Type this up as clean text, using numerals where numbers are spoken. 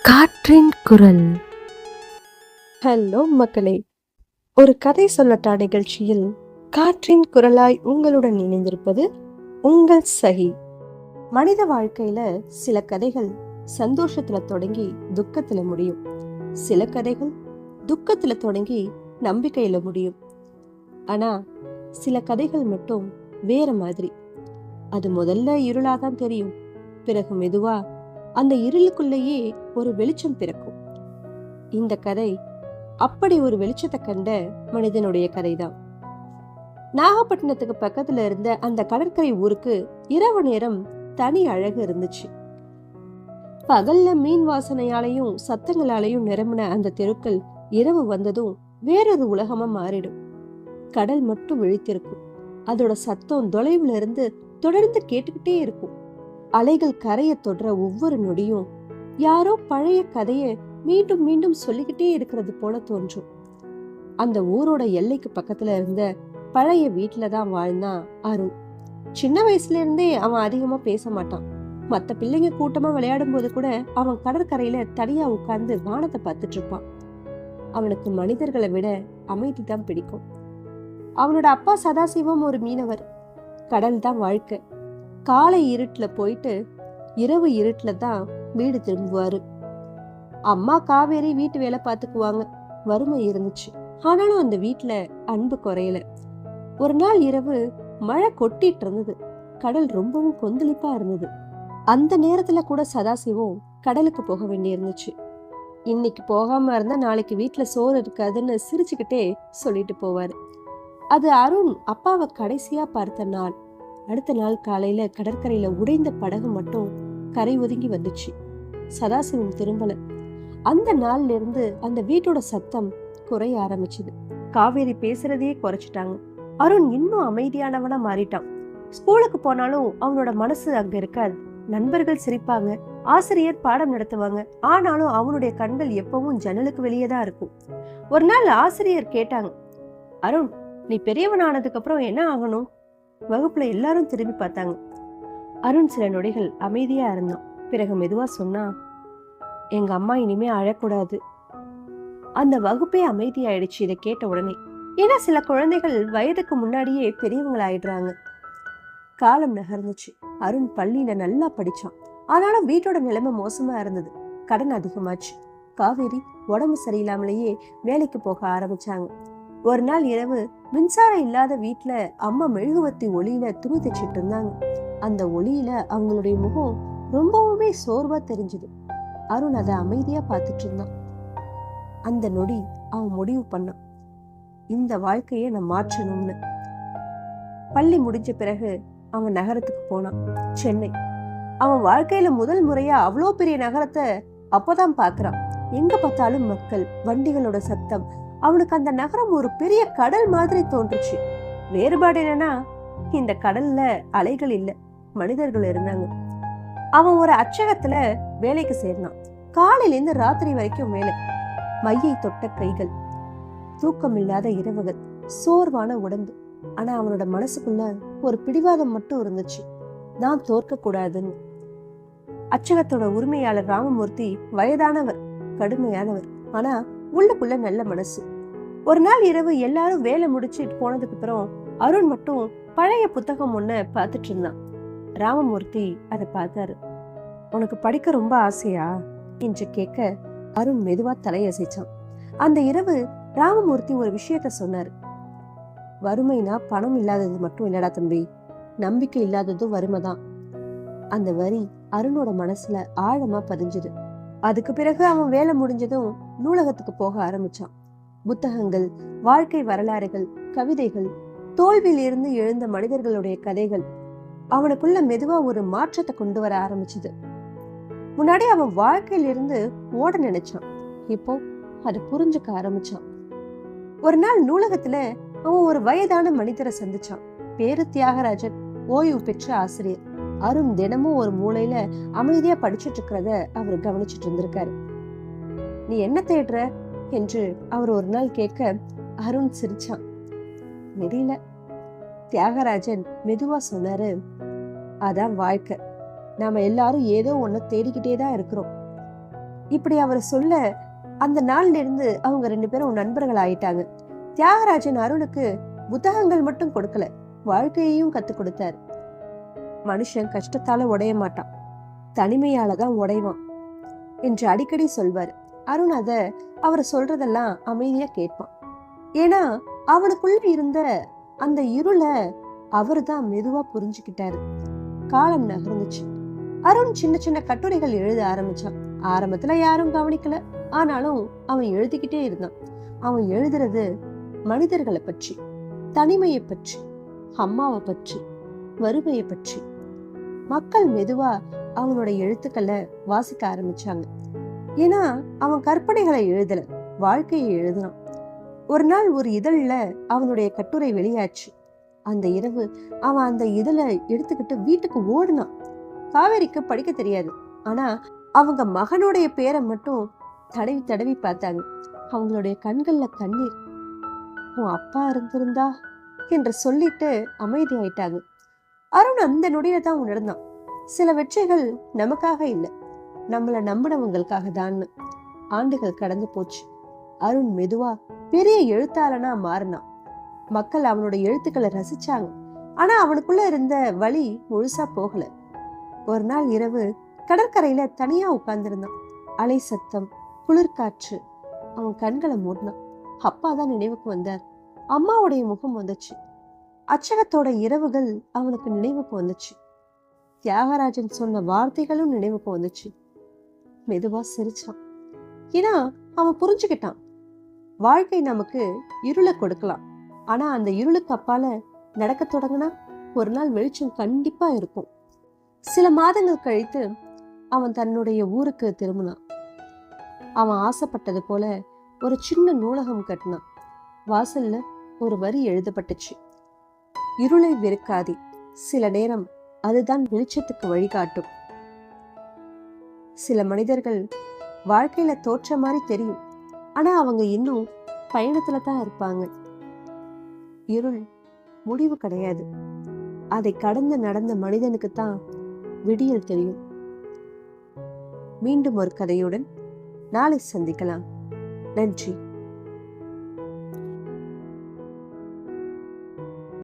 காற்றின் குரல். ஹலோ மக்களே, ஒரு கதை சொல்லட்டா நிகழ்ச்சியில் காற்றின் குரலாய் உங்களுடன் இணைந்திருப்பது உங்கள் சகி. மனித வாழ்க்கையில சில கதைகள் சந்தோஷத்துல தொடங்கி துக்கத்துல முடியும். சில கதைகள் துக்கத்துல தொடங்கி நம்பிக்கையில முடியும். ஆனா சில கதைகள் மட்டும் வேற மாதிரி. அது முதல்ல இருளாதான் தெரியும், பிறகு மெதுவா அந்த இருளுக்குள்ளேயே ஒரு வெளிச்சம் பிறக்கும். இந்த கதை அப்படி ஒரு வெளிச்சத்தை கண்ட மனிதனுடைய கதைதான். நாகப்பட்டினத்துக்கு பக்கத்துல இருந்த அந்த கடற்கரை ஊருக்கு இரவு நேரம் தனி அழகு இருந்துச்சு. பகல்ல மீன் வாசனையாலையும் சத்தங்களாலையும் நிரம்பின அந்த தெருக்கள் இரவு வந்ததும் வேறொரு உலகமா மாறிடும். கடல் மட்டும் விழித்திருக்கும். அதோட சத்தம் தொலைவுல இருந்து தொடர்ந்து கேட்டுக்கிட்டே இருக்கும். அலைகள் கரையை தொடுற ஒவ்வொரு நொடியும் யாரோ பழைய கதைய மீண்டும் மீண்டும் சொல்லிக்கிட்டே இருக்கிறது போல தோன்றும். அந்த ஊரோட எல்லைக்கு பக்கத்துல இருந்த பழைய வீட்டுலதான் வாழ்ந்தான் அருண். சின்ன வயசுல இருந்தே அவன் அதிகமா பேச மாட்டான். மத்த பிள்ளைங்க கூட்டமா விளையாடும் போது கூட அவன் கடற்கரையில தனியா உட்கார்ந்து வானத்தை பார்த்துட்டு இருப்பான். அவனுக்கு மனிதர்களை விட அமைதி தான் பிடிக்கும். அவனோட அப்பா சதாசிவம் ஒரு மீனவர். கடல் தான் வாழ்க்கை. காலை இருட்டுல போயிட்டு இரவு இருட்டுல தான் வீடு திரும்புவாரு. அம்மா காவேரி வீட்டு வேலை பார்த்துக்குவாங்க. வறுமை இருந்துச்சு, ஆனாலும் அந்த வீட்டுல அன்பு குறையல. ஒரு நாள் இரவு மழை கொட்டிட்டு இருந்தது. கடல் ரொம்பவும் கொந்தளிப்பா இருந்தது. அந்த நேரத்துல கூட சதாசிவம் கடலுக்கு போக வேண்டி இருந்துச்சு. இன்னைக்கு போகாம இருந்தா நாளைக்கு வீட்டுல சோறு இருக்காதுன்னு சிரிச்சுக்கிட்டே சொல்லிட்டு போவாரு. அது அருண் அப்பாவை கடைசியா பார்த்த நாள். அடுத்த நாள் காலையில கடற்கரையில உடைந்த படகு மட்டும் கரை ஒதுங்கி வந்துச்சு. சதாசிவம் திரும்பல. அந்த நாள்ல இருந்து அந்த வீட்டோட சத்தம் குறைய ஆரம்பிச்சுது. காவேரி பேசுறதையே குறைச்சிட்டாங்க. அருண் இன்னும் அமைதியானவனா மாறிட்டான். ஸ்கூலுக்கு போனாலும் அவனோட மனசு அங்க இருக்காது. நண்பர்கள் சிரிப்பாங்க, ஆசிரியர் பாடம் நடத்துவாங்க, ஆனாலும் அவனுடைய கண்கள் எப்பவும் ஜன்னலுக்கு வெளியே தான் இருக்கும். ஒரு நாள் ஆசிரியர் கேட்டாங்க, அருண், நீ பெரியவன் ஆனதுக்கு அப்புறம் என்ன ஆகணும்? வகுப்புல எல்லாரும் திரும்பி பார்த்தாங்க. அருண் சில நொடிகள் அமைதியா இருந்தான். பிறகு மெதுவா சொன்னா, எங்க அம்மா இனிமே அழக்கூடாது. அந்த வகுப்பே அமைதியாயிடுச்சு இதை கேட்ட உடனே. ஏன்னா சில குழந்தைகள் வயதுக்கு முன்னாடியே பெரியவங்க ஆயிடுறாங்க. காலம் நகர்ந்துச்சு. அருண் பள்ளியில நல்லா படிச்சான். ஆனாலும் வீட்டோட நிலைமை மோசமா இருந்தது. கடன் அதிகமாச்சு. காவேரி உடம்பு சரியில்லாமலேயே வேலைக்கு போக ஆரம்பிச்சாங்க. ஒரு நாள் இரவு மின்சாரம் இல்லாத வீட்டுல அம்மா மெழுகுவர்த்தி ஒளியில துணி தைச்சிட்டு இருந்தாங்க. அந்த ஒளியில அவங்களுடைய முகம் ரொம்பவுமே சோர்வா தெரிஞ்சது. அருண் அதை அமைதியா பார்த்துட்டு இருந்தான். அந்த நொடி அவன் முடிவு பண்ணான், இந்த வாழ்க்கையை நான் மாற்றணும்னு. பள்ளி முடிஞ்ச பிறகு அவன் நகரத்துக்கு போனான், சென்னை. அவன் வாழ்க்கையில முதல் முறையா அவ்வளோ பெரிய நகரத்தை அப்பதான் பாக்குறான். எங்க பார்த்தாலும் மக்கள், வண்டிகளோட சத்தம். அவனுக்கு அந்த நகரம் ஒரு பெரிய கடல் மாதிரி தோன்றுச்சு. வேறுபாடு என்னன்னா, இந்த கடல்ல அலைகள் இல்ல, மனிதர்கள் இருந்தாங்க. அவன் ஒரு அச்சகத்துல வேலைக்கு சேர்ந்தான். காலையில இருந்து ராத்திரி வரைக்கும் வேலை. மையை தொட்ட கைகள், தூக்கம் இல்லாத இரவுகள், சோர்வான உடம்பு. ஆனா அவனோட மனசுக்குள்ள ஒரு பிடிவாதம் மட்டும் இருந்துச்சு, நான் தோற்க கூடாதுன்னு. அச்சகத்தோட உரிமையாளர் ராமமூர்த்தி வயதானவர், கடுமையானவர், ஆனா உள்ளுக்குள்ள நல்ல மனசு. ஒரு நாள் இரவு எல்லாரும் வேலை முடிச்சுட்டு போனதுக்கு அப்புறம் அருண் மட்டும் பழைய புத்தகம் ஒண்ண பார்த்துட்டு இருந்தான். ராமமூர்த்தி அதை பார்த்தாரு. உனக்கு படிக்க ரொம்ப ஆசையா என்று கேட்க அருண் மெதுவா தலையசைச்சான். அந்த இரவு ராமமூர்த்தி ஒரு விஷயத்த சொன்னாரு. வறுமைனா பணம் இல்லாதது மட்டும் இல்லடா தம்பி, நம்பிக்கை இல்லாததும் வறுமைதான். அந்த வரி அருணோட மனசுல ஆழமா பதிஞ்சுது. அதுக்கு பிறகு அவன் வேலை முடிஞ்சதும் நூலகத்துக்கு போக ஆரம்பிச்சான். புத்தகங்கள், வாழ்க்கை வரலாறுகள், கவிதைகள், தோல்வியில் இருந்து எழுந்த மனிதர்களுடைய கதைகள் அவனுக்குள்ள மெதுவா ஒரு மாற்றத்தை கொண்டு வர ஆரம்பிச்சது. முன்னாடி அவன் வாழ்க்கையிலிருந்து ஓட நினைச்சான், இப்போ அதை புரிஞ்சுக்க ஆரம்பிச்சான். ஒரு நாள் நூலகத்துல அவன் ஒரு வயதான மனிதரை சந்திச்சான். பேரு தியாகராஜன், ஓய்வு பெற்ற ஆசிரியர். அருண் தினமும் ஒரு மூலையில அமைதியா படிச்சுட்டு இருக்கிறத அவர் கவனிச்சுட்டு இருந்திருக்காரு. நீ என்ன தேடுற என்று அவர் ஒரு நாள் கேட்க அருண் சிரிச்சான். தெரியல. தியாகராஜன் மெதுவா சொன்னாரு, அதான் வாழ்க்கை. நாம எல்லாரும் ஏதோ ஒண்ணு தேடிக்கிட்டே தான் இருக்கிறோம். இப்படி அவர் சொல்ல அந்த நாள்ல இருந்து அவங்க 2 பேரும் நண்பர்கள் ஆயிட்டாங்க. தியாகராஜன் அருணுக்கு புத்தகங்கள் மட்டும் கொடுக்கல, வாழ்க்கையையும் கத்து கொடுத்தாரு. மனுஷன் கஷ்டத்தால உடைய மாட்டான், தனிமையாலதான் உடைவான் என்று அடிக்கடி சொல்வார். அருண் அவர் சொல்றதெல்லாம் அமைதியா கேட்பான். ஏன்னா அவனுக்குள்ள இருந்த அந்த இருளை அவருதான் மெதுவா புரிஞ்சுக்கிட்டாரு. காலம் நகர்ந்துச்சு. அருண் சின்ன சின்ன கட்டுரைகள் எழுத ஆரம்பிச்சான். ஆரம்பத்துல யாரும் கவனிக்கல, ஆனாலும் அவன் எழுதிக்கிட்டே இருந்தான். அவன் எழுதுறது மனிதர்களை பற்றி, தனிமையை பற்றி, அம்மாவை பற்றி, வறுமையை பற்றி. மக்கள் மெதுவா அவனோட எழுத்துக்களை வாசிக்க ஆரம்பிச்சாங்க. ஏன்னா அவன் கற்பனைகளை எழுதல, வாழ்க்கையை எழுதினான். ஒரு நாள் ஒரு இதழ்ல அவனுடைய கட்டுரை வெளியாச்சு. அந்த இரவு அவன் அந்த இதழை எடுத்துக்கிட்டு வீட்டுக்கு ஓடுனான். காவேரிக்கு படிக்க தெரியாது, ஆனா அவங்க மகனுடைய பேரை மட்டும் தடவி தடவி பார்த்தாங்க. அவங்களுடைய கண்கள்ல கண்ணீர். உன் அப்பா இருந்திருந்தா என்று சொல்லிட்டு அமைதி ஆயிட்டாங்க. அருண் அந்த நொடியில தான் உணர்ந்தான், சில வெற்றிகள் நமக்காக இல்லை, நம்மளை நம்பினவங்களுக்காக தான். ஆண்டுகள் கடந்து போச்சு. அருண் மெதுவா பெரிய எழுத்தாளனா மாறினான். மக்கள் அவனுடைய எழுத்துக்களை ரசிச்சாங்க. ஆனா அவனுக்குள்ள இருந்த வலி முழுசா போகல. ஒரு நாள் இரவு கடற்கரையில தனியா உட்கார்ந்திருந்தான். அலை சத்தம், குளிர்காற்று. அவன் கண்களை மூடினான். அப்பா தான் நினைவுக்கு வந்தார். அம்மாவுடைய முகம் வந்துச்சு. அச்சகத்தோட இரவுகள் அவனுக்கு நினைவுக்கு வந்துச்சு. தியாகராஜன் சொன்ன வார்த்தைகளும் நினைவுக்கு வந்துச்சு. மெதுவா சிரிச்சான். ஏன்னா அவன் புரிஞ்சுக்கிட்டான், வாழ்க்கை நமக்கு இருளை கொடுக்கலாம், ஆனா அந்த இருளுக்கு அப்பால நடக்க தொடங்கினா ஒரு நாள் வெளிச்சம் கண்டிப்பா இருக்கும். சில மாதங்கள் கழித்து அவன் தன்னுடைய ஊருக்கு திரும்பினான். அவன் ஆசைப்பட்டது போல ஒரு சின்ன நூலகம் கட்டினான். வாசல்ல ஒரு வரி எழுதப்பட்டுச்சு, இருளை வெறுக்காதே, சில நேரம் அதுதான் வெளிச்சத்துக்கு வழிகாட்டும். சில மனிதர்கள் வாழ்க்கையில தோற்ற மாதிரி தெரியும், ஆனா அவங்க இன்னும் பயணத்துல தான் இருப்பாங்க. இருள் முடிவு கிடையாது, அதை கடந்து நடந்த மனிதனுக்கு தான் விடியல் தெரியும். மீண்டும் ஒரு கதையுடன் நாளை சந்திக்கலாம். நன்றி.